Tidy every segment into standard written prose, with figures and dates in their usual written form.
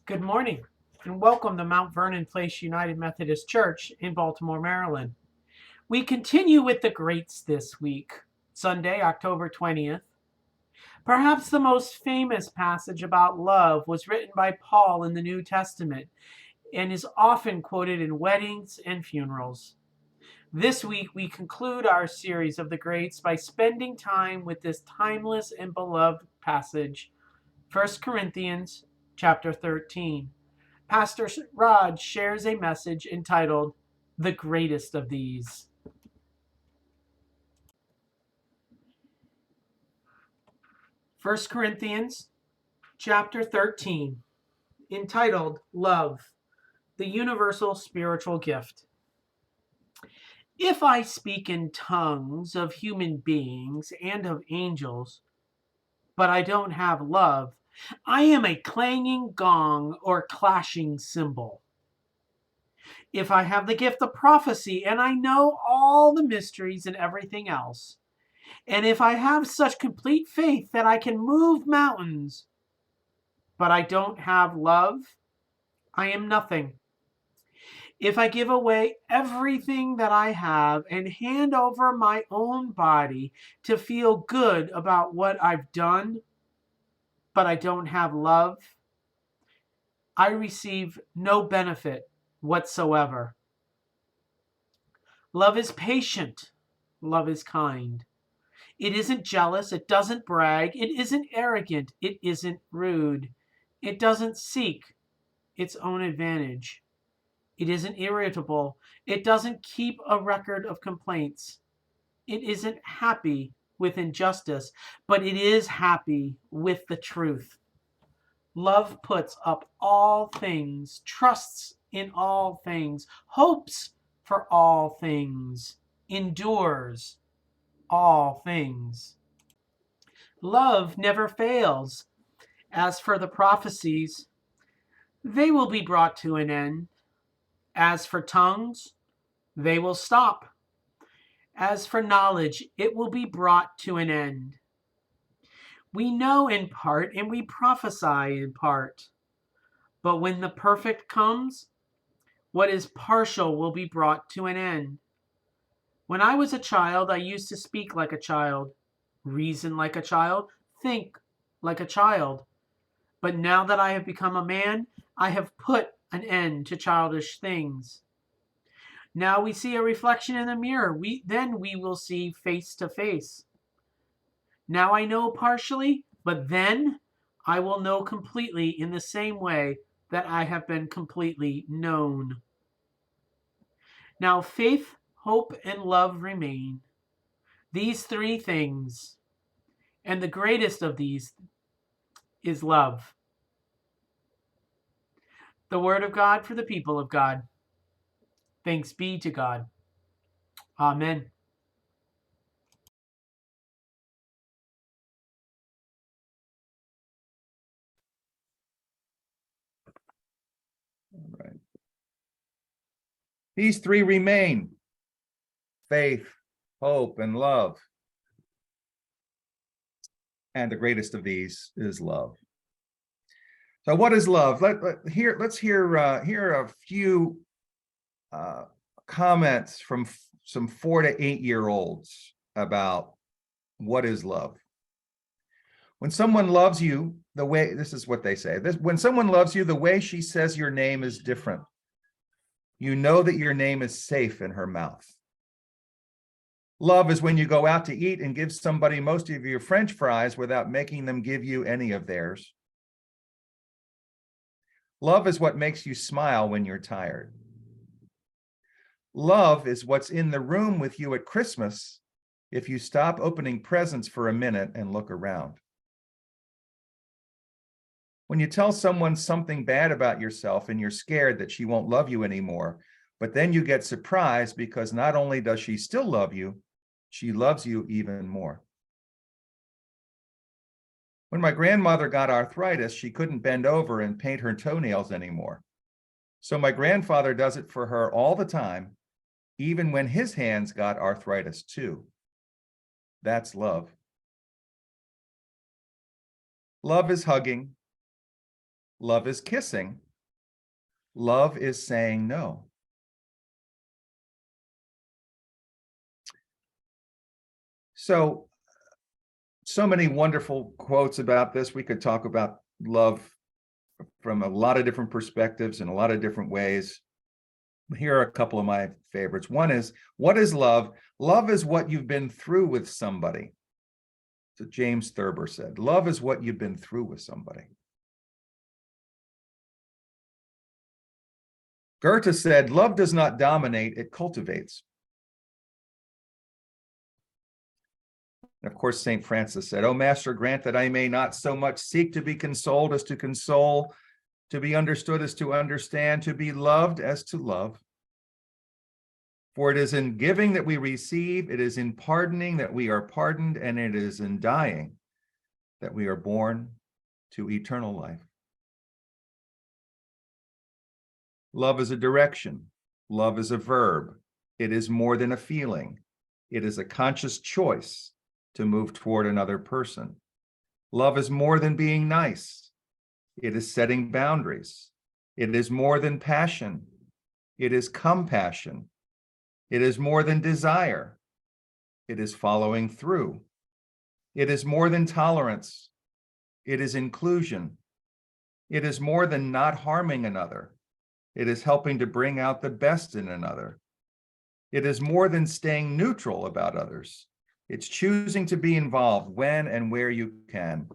Good morning and welcome to Mount Vernon Place United Methodist Church in Baltimore, Maryland. We continue with the greats this week, Sunday, October 20th. Perhaps the most famous passage about love was written by Paul in the New Testament and is often quoted in weddings and funerals. This week, we conclude our series of the greats by spending time with this timeless and beloved passage, 1 Corinthians chapter 13. Pastor Rod shares a message entitled The Greatest of These. First Corinthians chapter 13, entitled Love, the Universal Spiritual Gift. If I speak in tongues of human beings and of angels, but I don't have love, I am a clanging gong or clashing cymbal. If I have the gift of prophecy and I know all the mysteries and everything else, and if I have such complete faith that I can move mountains, but I don't have love, I am nothing. If I give away everything that I have and hand over my own body to feel good about what I've done, but I don't have love, I receive no benefit whatsoever. Love is patient. Love is kind. It isn't jealous. It doesn't brag. It isn't arrogant. It isn't rude. It doesn't seek its own advantage. It isn't irritable. It doesn't keep a record of complaints. It isn't happy with injustice, but it is happy with the truth. Love puts up all things, trusts in all things, hopes for all things, endures all things. Love never fails. As for the prophecies, they will be brought to an end. As for tongues, they will stop. As for knowledge, it will be brought to an end. We know in part and we prophesy in part. But when the perfect comes, what is partial will be brought to an end. When I was a child, I used to speak like a child, reason like a child, think like a child. But now that I have become a man, I have put an end to childish things. Now we see a reflection in the mirror. Then we will see face to face. Now I know partially, but then I will know completely in the same way that I have been completely known. Now faith, hope, and love remain. These three things. And the greatest of these is love. The word of God for the people of God. Thanks be to God. Amen. All right. These three remain: faith, hope, and love. And the greatest of these is love. So what is love? Let's hear a few comments from some 4 to 8 year olds about what is love. When someone loves you, this is what they say. When someone loves you, the way she says your name is different. You know that your name is safe in her mouth. Love is when you go out to eat and give somebody most of your French fries without making them give you any of theirs. Love is what makes you smile when you're tired. Love is what's in the room with you at Christmas if you stop opening presents for a minute and look around. When you tell someone something bad about yourself and you're scared that she won't love you anymore, but then you get surprised because not only does she still love you, she loves you even more. When my grandmother got arthritis, she couldn't bend over and paint her toenails anymore. So my grandfather does it for her all the time, even when his hands got arthritis too. That's love. Love is hugging. Love is kissing. Love is saying no. So many wonderful quotes about this. We could talk about love from a lot of different perspectives in a lot of different ways. Here are a couple of my favorites. One is, what is love? Love is what you've been through with somebody. So James Thurber said, love is what you've been through with somebody. Goethe said, love does not dominate, it cultivates. And of course, St. Francis said, "O Master, grant that I may not so much seek to be consoled as to console, to be understood as to understand, to be loved as to love. For it is in giving that we receive, it is in pardoning that we are pardoned, and it is in dying that we are born to eternal life." Love is a direction. Love is a verb. It is more than a feeling. It is a conscious choice to move toward another person. Love is more than being nice. It is setting boundaries. It is more than passion. It is compassion. It is more than desire. It is following through. It is more than tolerance. It is inclusion. It is more than not harming another. It is helping to bring out the best in another. It is more than staying neutral about others. It's choosing to be involved when and where you can.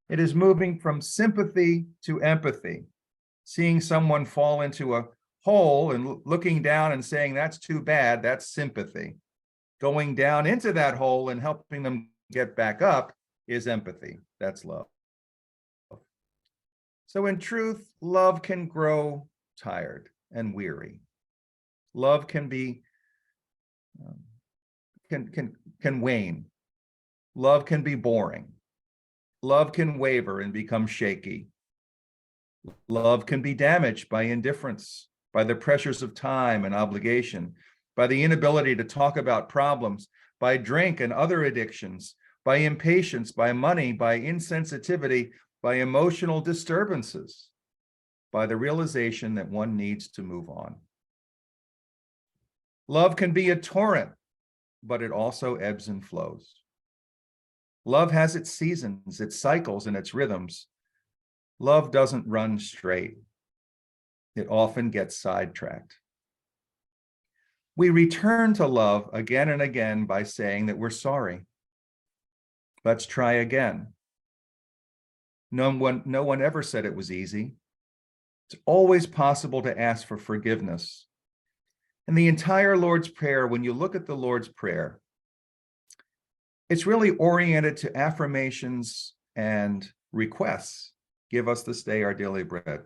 It is moving from sympathy to empathy, seeing someone fall into a hole and looking down and saying, that's too bad, that's sympathy. Going down into that hole and helping them get back up is empathy. That's love. So in truth, love can grow tired and weary. Love can be can wane. Love can be boring. Love can waver and become shaky. Love can be damaged by indifference, by the pressures of time and obligation, by the inability to talk about problems, by drink and other addictions, by impatience, by money, by insensitivity, by emotional disturbances, by the realization that one needs to move on. Love can be a torrent, but it also ebbs and flows. Love has its seasons, its cycles, and its rhythms. Love doesn't run straight. It often gets sidetracked. We return to love again and again by saying that we're sorry. Let's try again. No one ever said it was easy. It's always possible to ask for forgiveness. And the entire Lord's Prayer, when you look at the Lord's Prayer, it's really oriented to affirmations and requests. Give us this day our daily bread.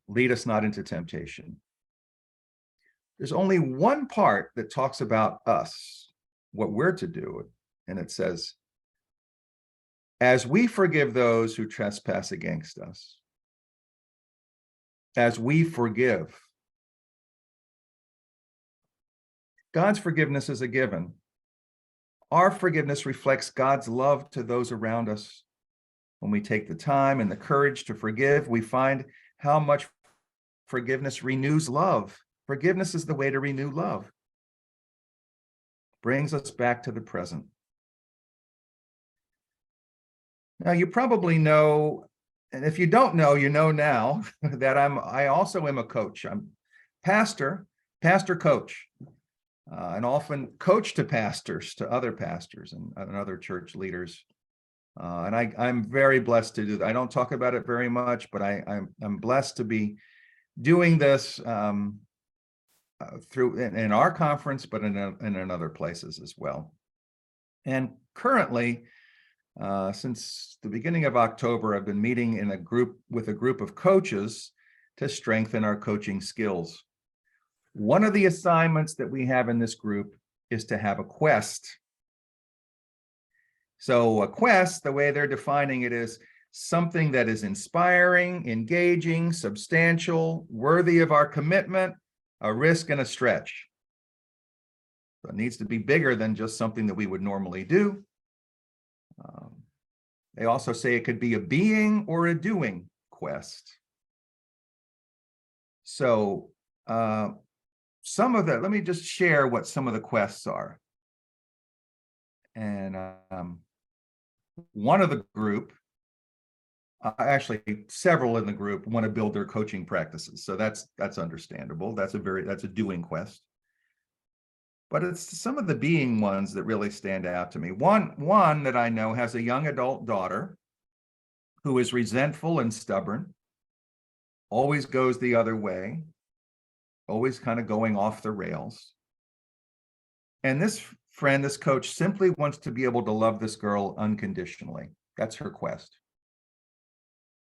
Lead us not into temptation. There's only one part that talks about us, what we're to do, and it says, as we forgive those who trespass against us, as we forgive. God's forgiveness is a given. Our forgiveness reflects God's love to those around us. When we take the time and the courage to forgive, we find how much forgiveness renews love. Forgiveness is the way to renew love. Brings us back to the present. Now, you probably know, and if you don't know, you know now, that I also am a coach. I'm pastor coach. And often coach to pastors, to other pastors and other church leaders. And I'm very blessed to do that. I don't talk about it very much, but I'm blessed to be doing this through in our conference, but in other places as well. And currently, since the beginning of October, I've been meeting with a group of coaches to strengthen our coaching skills. One of the assignments that we have in this group is to have a quest. So a quest, the way they're defining it, is something that is inspiring, engaging, substantial, worthy of our commitment, a risk and a stretch. So it needs to be bigger than just something that we would normally do. They also say it could be a being or a doing quest. So some of the, let me just share what some of the quests are. And one of the group, actually several in the group, want to build their coaching practices. So that's understandable. That's a doing quest. But it's some of the being ones that really stand out to me. One that I know has a young adult daughter who is resentful and stubborn, always goes the other way, always kind of going off the rails. And this friend, this coach, simply wants to be able to love this girl unconditionally. That's her quest.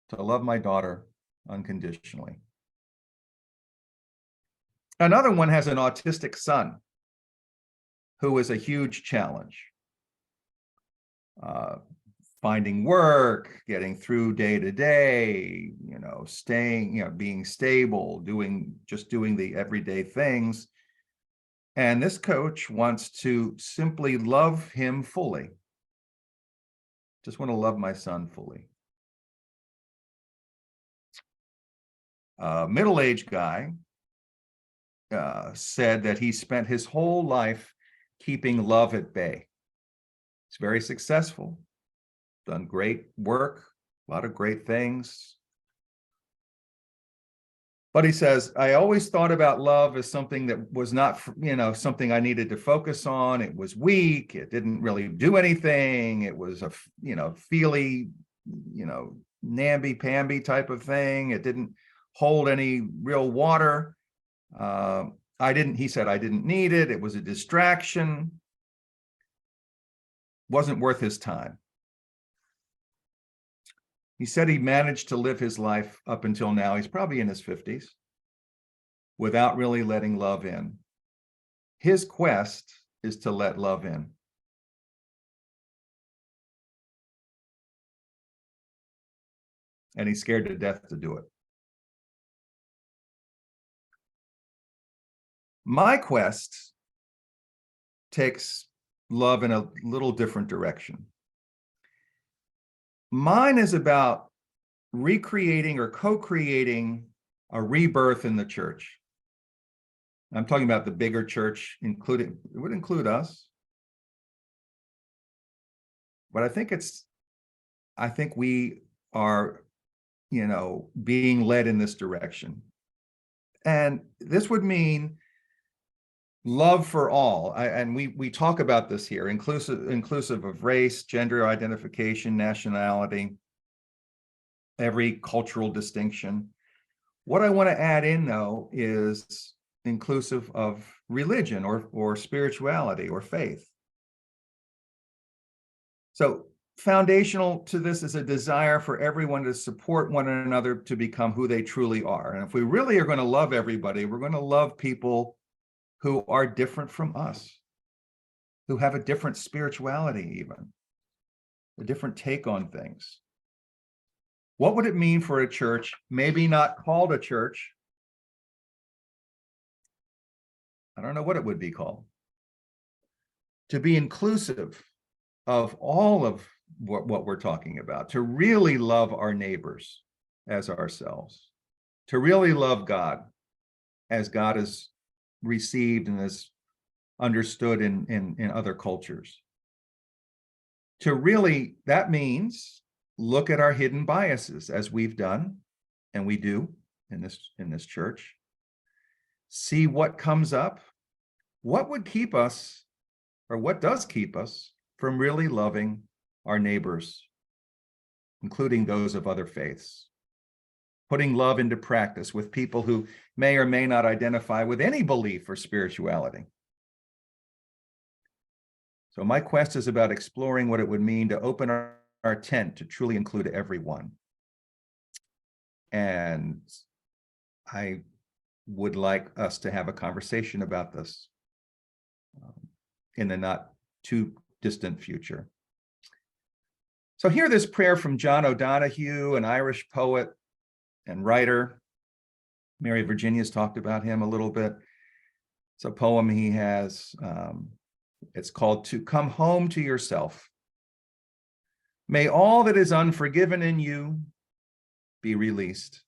To love my daughter unconditionally. Another one has an autistic son who is a huge challenge. Finding work, getting through day to day, staying, being stable, doing the everyday things. And this coach wants to simply love him fully. Just want to love my son fully. Middle-aged guy said that he spent his whole life keeping love at bay. He's very successful, done great work, a lot of great things. But he says, I always thought about love as something that was not, something I needed to focus on. It was weak. It didn't really do anything. It was a, feely, namby-pamby type of thing. It didn't hold any real water. He said, I didn't need it. It was a distraction. Wasn't worth his time. He said he managed to live his life up until now. He's probably in his 50s without really letting love in. His quest is to let love in. And he's scared to death to do it. My quest takes love in a little different direction. Mine is about recreating or co-creating a rebirth in the church. I'm talking about the bigger church, it would include us. But I think we are, being led in this direction. And this would mean love for all. And we talk about this here, inclusive of race, gender identification, nationality, every cultural distinction. What I want to add in, though, is inclusive of religion or spirituality or faith. So foundational to this is a desire for everyone to support one another to become who they truly are. And if we really are going to love everybody, we're going to love people who are different from us, who have a different spirituality even, a different take on things. What would it mean for a church, maybe not called a church? I don't know what it would be called. To be inclusive of all of what we're talking about, to really love our neighbors as ourselves, to really love God as God is received and is understood in other cultures. That means look at our hidden biases as we've done, and we do in this church. See what comes up. What would keep us, or what does keep us from really loving our neighbors, including those of other faiths? Putting love into practice with people who may or may not identify with any belief or spirituality. So my quest is about exploring what it would mean to open our tent to truly include everyone. And I would like us to have a conversation about this in the not too distant future. So hear this prayer from John O'Donohue, an Irish poet and writer. Mary Virginia's talked about him a little bit. It's a poem he has. It's called "To Come Home to Yourself." May all that is unforgiven in you be released.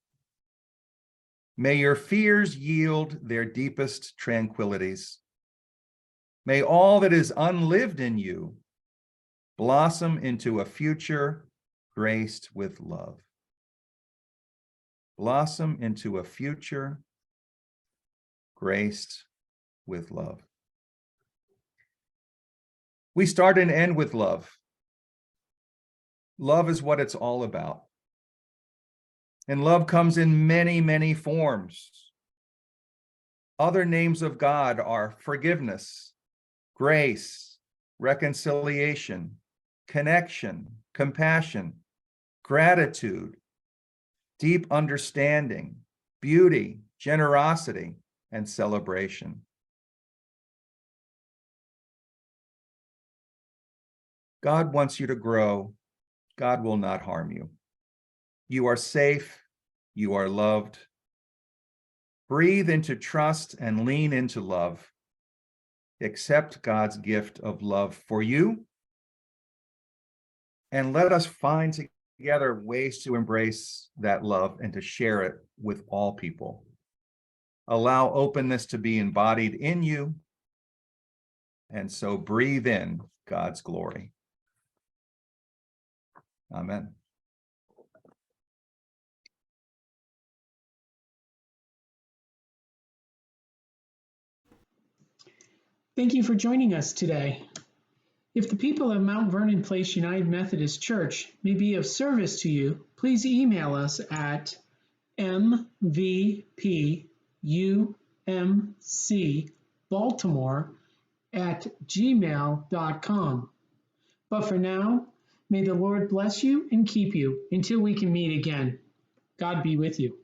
May your fears yield their deepest tranquilities. May all that is unlived in you blossom into a future graced with love. Blossom into a future graced with love. We start and end with love. Love is what it's all about. And love comes in many, many forms. Other names of God are forgiveness, grace, reconciliation, connection, compassion, gratitude, deep understanding, beauty, generosity, and celebration. God wants you to grow. God will not harm you. You are safe. You are loved. Breathe into trust and lean into love. Accept God's gift of love for you. And let us find together ways to embrace that love and to share it with all people. Allow openness to be embodied in you. And so breathe in God's glory. Amen. Thank you for joining us today. If the people of Mount Vernon Place United Methodist Church may be of service to you, please email us at mvpumcbaltimore@gmail.com. But for now, may the Lord bless you and keep you until we can meet again. God be with you.